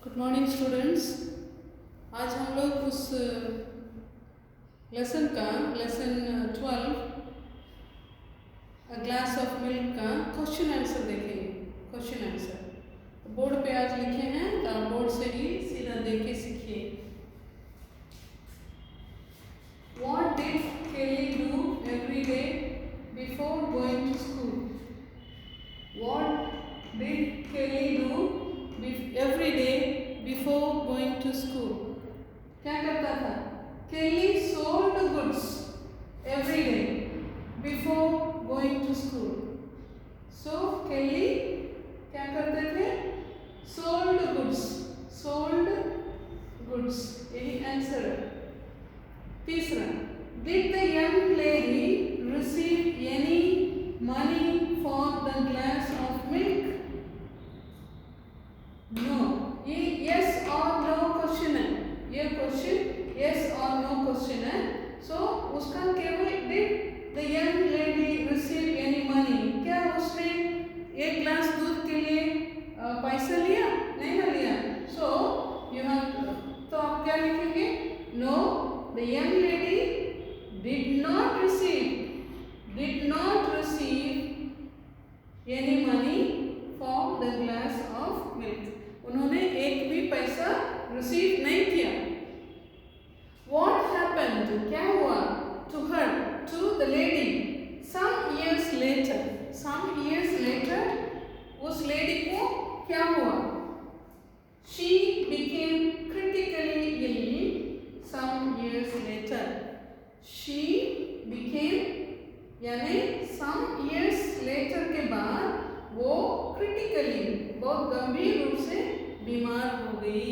Good morning students. आज हम लोग उस लेसन 12 ग्लास ऑफ मिल्क का क्वेश्चन आंसर देखेंगे। क्वेश्चन आंसर बोर्ड पे आज लिखे हैं, तो आप बोर्ड से ही सीधा देख के सीखिए। What did Kelly do every day before going to school? What did Kelly do every day before going to school? क्या करता था? Kelly sold goods every day before going to school. So Kelly क्या करते थे? Sold goods. यही answer है। तीसरा, did the young lady receive any money for the glass of milk? No. ये yes or no क्वेश्चन है। ये question yes or no question है। सो उसका केवल did the young lady receive any money? क्या उसने एक ग्लास दूध के लिए पैसा लिया? नहीं ना लिया। सो तो आप क्या लिखेंगे? No, the young lady did not receive any money for the glass of milk. उन्होंने एक भी पैसा रिसीव नहीं किया। What happened? क्या हुआ? To her, to the lady. Some years later, उस लेडी को क्या हुआ? She became critically ill. Some years later, she became यानी some years later के बाद वो critically बहुत गंभीर रूप से बीमार हो गई।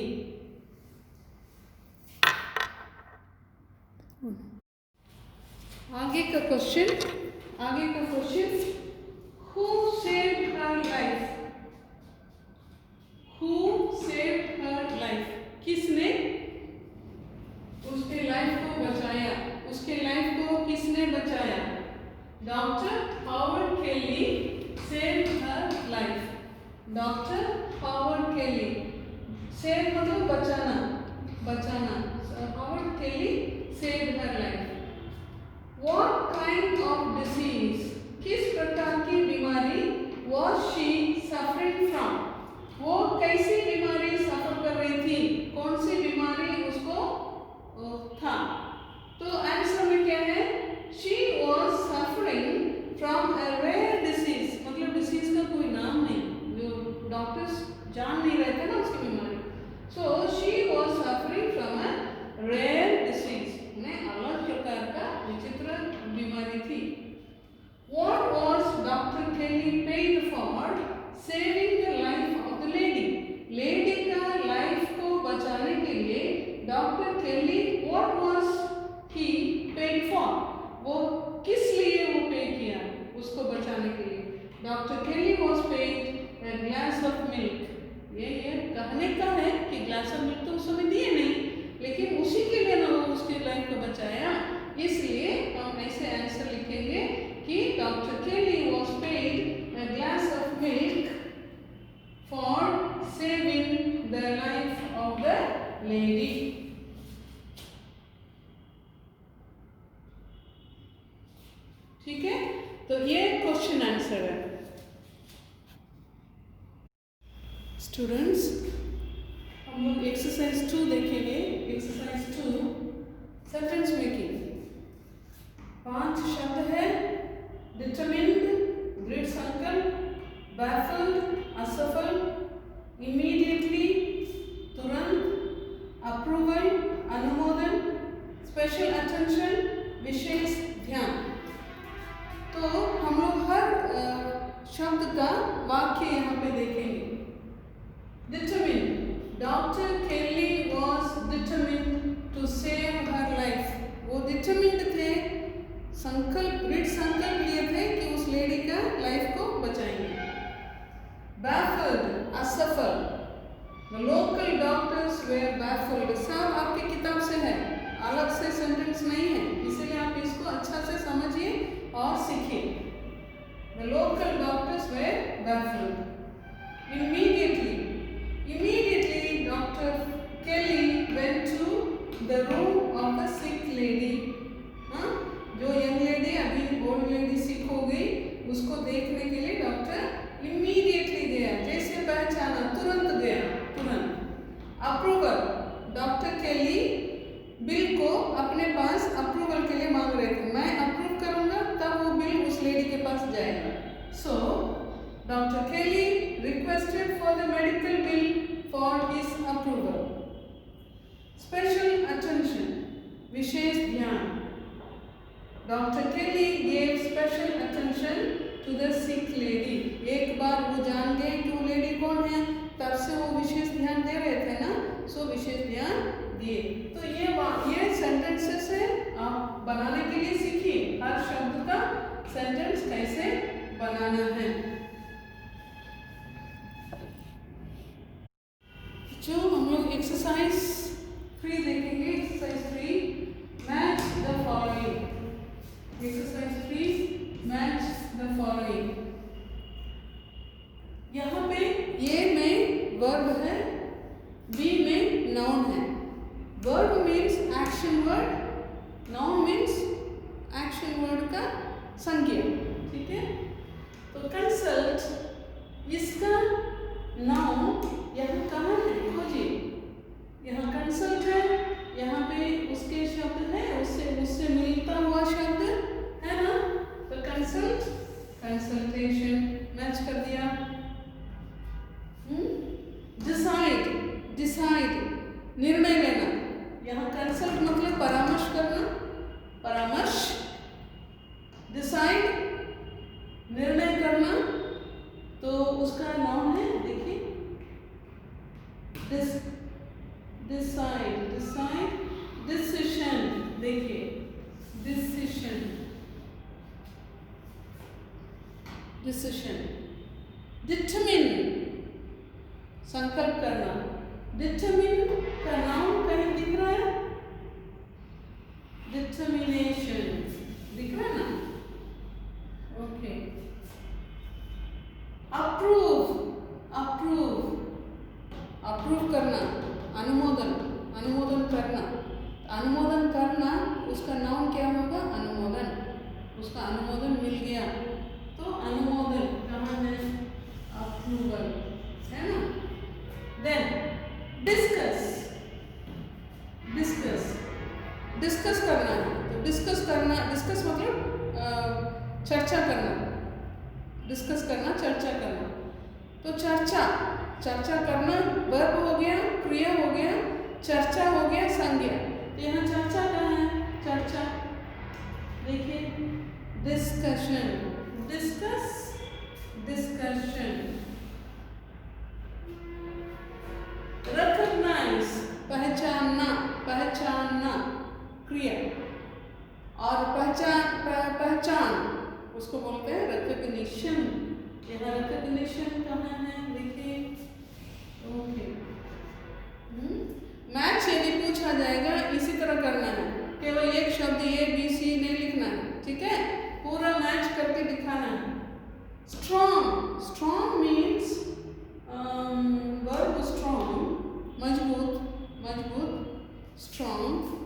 आगे का question Who saved her life? किसने उसके लाइफ को बचाया? उसके लाइफ को किसने बचाया? Doctor Howard Kelly saved her life. Doctor Howard Kelly, save मतलब बचाना। Howard Kelly saved her life. What kind of disease? किस प्रकार की बीमारी वाज शी सफरिंग फ्रॉम? वो कैसी बीमारी सफर कर रही थी? कौन सी बीमारी उसको था? तो आंसर में क्या है? She was suffering from a rare disease. मतलब डिसीज का कोई नाम नहीं, जो डॉक्टर्स जान नहीं रहे थे ना उसकी बीमारी। So she was suffering from a rare disease, उन्हें अलग प्रकार का विचित्र बीमारी थी। What was Dr. Kelly paid for saving the life of the lady? Lady का लाइफ को बचाने के लिए doctor Kelly what was he paid for? वो किस लिए वो पे किया उसको बचाने के लिए? Doctor Kelly was paid a glass of milk. ये कहने का है कि ग्लास ऑफ मिल्क तो उस समय दिए नहीं, लेकिन उसी के लिए ना वो उसकी लाइफ को बचाया। इसलिए हम ऐसे आंसर लिखेंगे कि doctor Kelly was paid a glass of milk for saving the life of the lady. ठीक है, तो ये क्वेश्चन आंसर है। स्टूडेंट्स, हम लोग एक्सरसाइज 2 देखेंगे। Exercise 2 sentence making. 5 शब्द है। डिटरमिन्ड, ग्रेट सर्कल, बैफल्ड, असफल, इमीडिएटली, तुरंत, अप्रूवल, अनुमोदन, स्पेशल अटेंशन, विशेष ध्यान। तो हम लोग हर शब्द का वाक्य यहाँ पे देखेंगे। Determined, doctor Kelly was determined to save her life. वो डिटरमिन्ड थे, दृढ़ संकल्प लिए थे कि उस लेडी का लाइफ को बचाएंगे। बैफल्ड, असफल, the local doctors were baffled. सब आपकी किताब से है, अलग से सेंटेंस नहीं है, इसलिए आप इसको अच्छा से समझिए और सीखिए। The local doctors were baffled. Immediately the medical bill for his approval. Special attention, विशेष ध्यान. Dr. Kelly gave special attention to the sick lady. एक बार वो जान गए कि वो लेडी कौन है, तब से वो विशेष ध्यान दे रहे थे ना, सो विशेष ध्यान दिए. तो ये सेंटेंसेस है, आप बनाने के लिए सीखिए हर शब्द का सेंटेंस कैसे बनाना है. जो हम लोग एक्सरसाइज 3 देखेंगे, exercise 3 match the following. Exercise 3 match the following. यहाँ पे ए में वर्ब है, बी में नाउन है. Verb means action word, noun means action word का संज्ञा. ठीक है, तो कंसल्ट इसका नाउन यहाँ कहाँ है, खोजिए. यहाँ कंसल्ट है, यहाँ पे उसके शब्द है, उससे मिलता हुआ शब्द है ना. तो कंसल्ट, कंसल्टेशन मैच कर दिया. डिसाइड, डिसाइड निर्णय लेना. यहाँ कंसल्ट मतलब परामर्श करना, परामर्श. डिसाइड निर्णय करना, तो उसका नाम है, देखिए डिसाइड, डिसाइड. डिसीशन, देखिए डिसीशन, डिसीशन. डिटरमिन संकल्प करना. डिटरमिन का नाम कहीं दिख रहा है, डिटर्मिनेशन दिख रहा है ना. ओके. अप्रूव, अप्रूव, अप्रूव करना, अनुमोदन, अनुमोदन करना. अनुमोदन करना, उसका नाम क्या होगा, अनुमोदन. उसका अनुमोदन मिल गया, तो अनुमोदन कहाँ है, अप्रूवल है ना. देन डिस्कस, डिस्कस, डिस्कस करना है. तो डिस्कस करना, डिस्कस मतलब चर्चा करना. डिस्कस करना, चर्चा करना. तो चर्चा, चर्चा करना वर्ब हो गया, क्रिया हो गया, चर्चा हो गया संज्ञा. तो यहाँ चर्चा कहाँ है, चर्चा देखिए डिस्कशन, डिस्कस, डिस्कशन. रिकॉग्नाइज पहचानना, पहचानना क्रिया. और पहचान उसको बोलते हैं रिकॉग्निशन. यहाँ रिकॉग्निशन कहाँ है, देखिए. ओके. मैच यदि पूछा जाएगा इसी तरह करना है, केवल एक शब्द ए बी सी नहीं लिखना है. ठीक है, पूरा मैच करके दिखाना है. Strong, strong means verb strong, मजबूत, मजबूत, स्ट्रॉन्ग.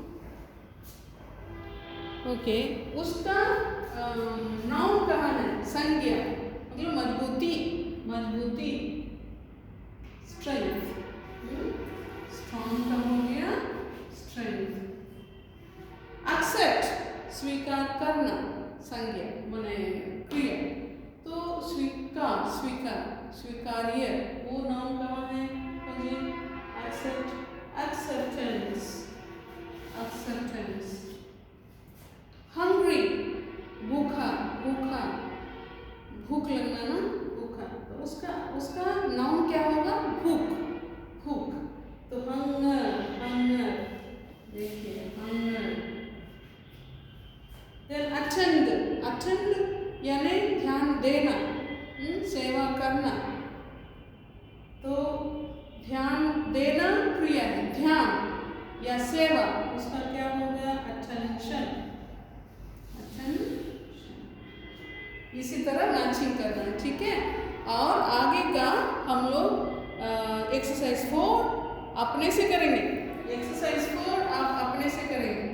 ओके. उसका नाउन कहाँ है, संज्ञा मतलब मजबूती, मजबूती, स्ट्रेंथ. स्ट्रॉन्ग का हो गया स्ट्रेंथ. एक्सेप्ट स्वीकार करना, संज्ञा माने क्रिया. तो स्वीकार, स्वीकार, स्वीकार्य, वो नाम कहाँ है, खोजिए. Accept, acceptance, acceptance. हंग्री भूखा, भूखा, भूख लगना ना, भूखा. तो उसका नाउन क्या होगा, भूख, भूख. तो हंगर, हंगर देखिए हंगर. देन अटेंड, अटेंड यानी ध्यान देना, सेवा करना. तो ध्यान देना क्रिया है, ध्यान या सेवा, उसका क्या हो गया, अटेंशन, अटेंशन. इसी तरह मैचिंग करना है. ठीक है, और आगे का हम लोग एक्सरसाइज 4 अपने से करेंगे. एक्सरसाइज 4 आप अपने से करेंगे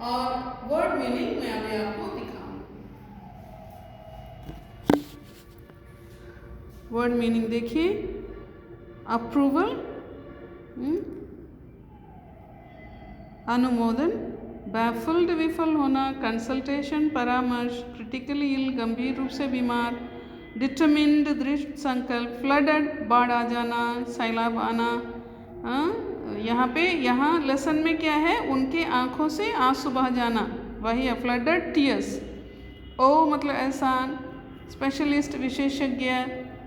और वर्ड मीनिंग मैं अभी आपको दिखाऊंगी. वर्ड मीनिंग देखिए. अप्रूवल, अनुमोदन. बैफल्ड विफल होना, कंसल्टेशन परामर्श, क्रिटिकली इल गंभीर रूप से बीमार, डिटरमिन्ड दृढ़ संकल्प, फ्लडड बाढ़ आ जाना, सैलाब आना। यहाँ लेसन में क्या है, उनके आँखों से आंसू बह जाना, वही है फ्लडड टीयर्स। ओ मतलब एहसान, स्पेशलिस्ट विशेषज्ञ,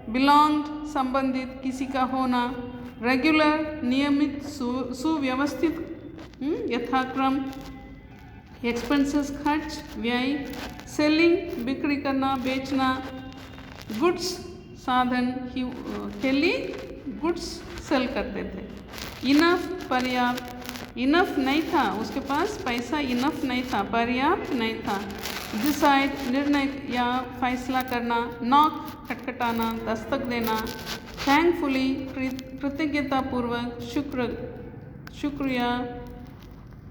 बिलोंग्ड संबंधित किसी का होना, रेगुलर नियमित सुव्यवस्थित यथाक्रम, एक्सपेंसेस खर्च व्यय, सेलिंग बिक्री करना बेचना, गुड्स साधन, केली गुड्स सेल करते थे, इनफ पर्याप्त, इनफ नहीं था उसके पास पैसा, इनफ नहीं था पर्याप्त नहीं था, डिसाइड निर्णय या फैसला करना, नॉक खटखटाना दस्तक देना, थैंकफुली कृतज्ञतापूर्वक शुक्रिया,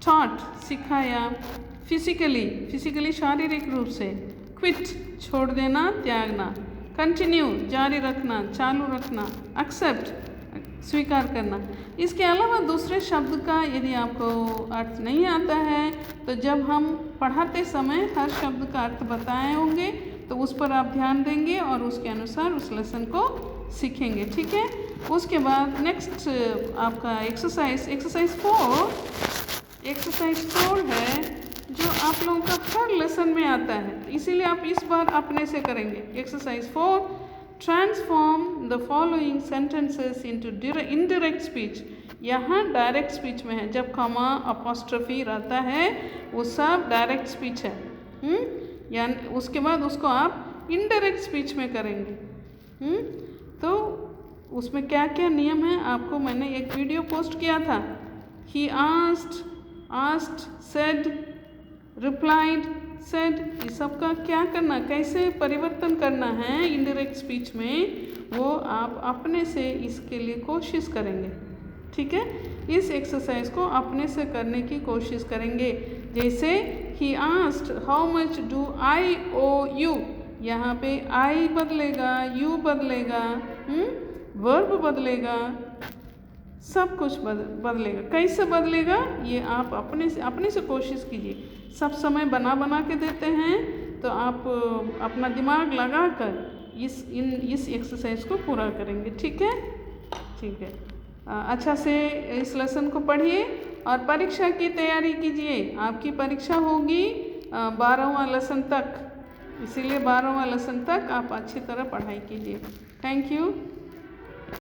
टॉट सिखाया, फिजिकली शारीरिक रूप से, क्विट छोड़ देना त्यागना, कंटिन्यू जारी रखना चालू रखना, एक्सेप्ट स्वीकार करना। इसके अलावा दूसरे शब्द का यदि आपको अर्थ नहीं आता है तो जब हम पढ़ाते समय हर शब्द का अर्थ बताए होंगे तो उस पर आप ध्यान देंगे और उसके अनुसार उस लेसन को सीखेंगे, ठीक है। उसके बाद नेक्स्ट आपका एक्सरसाइज 4 है जो आप लोगों का हर लेसन में आता है, इसीलिए आप इस बार अपने से करेंगे। Exercise 4, transform the following sentences into indirect speech. यहाँ डायरेक्ट स्पीच में है, जब कॉमा अपॉस्ट्रोफी रहता है वो सब डायरेक्ट स्पीच है, यानी उसके बाद उसको आप इनडायरेक्ट स्पीच में करेंगे। तो उसमें क्या क्या नियम है आपको मैंने एक वीडियो पोस्ट किया था। He asked, said, replied, said, ये सब का क्या करना, कैसे परिवर्तन करना है इनडायरेक्ट स्पीच में, वो आप अपने से इसके लिए कोशिश करेंगे, ठीक है। इस एक्सरसाइज को अपने से करने की कोशिश करेंगे। जैसे ही asked how much do I owe you, यहाँ पे आई बदलेगा, यू बदलेगा, वर्ब बदलेगा, सब कुछ बदलेगा। कैसे बदलेगा ये आप अपने से कोशिश कीजिए। सब समय बना के देते हैं तो आप अपना दिमाग लगा कर इस एक्सरसाइज को पूरा करेंगे, ठीक है। अच्छा से इस लेसन को पढ़िए और परीक्षा की तैयारी कीजिए। आपकी परीक्षा होगी 12वां लेसन तक, इसीलिए 12वां लेसन तक आप अच्छी तरह पढ़ाई कीजिए। Thank you.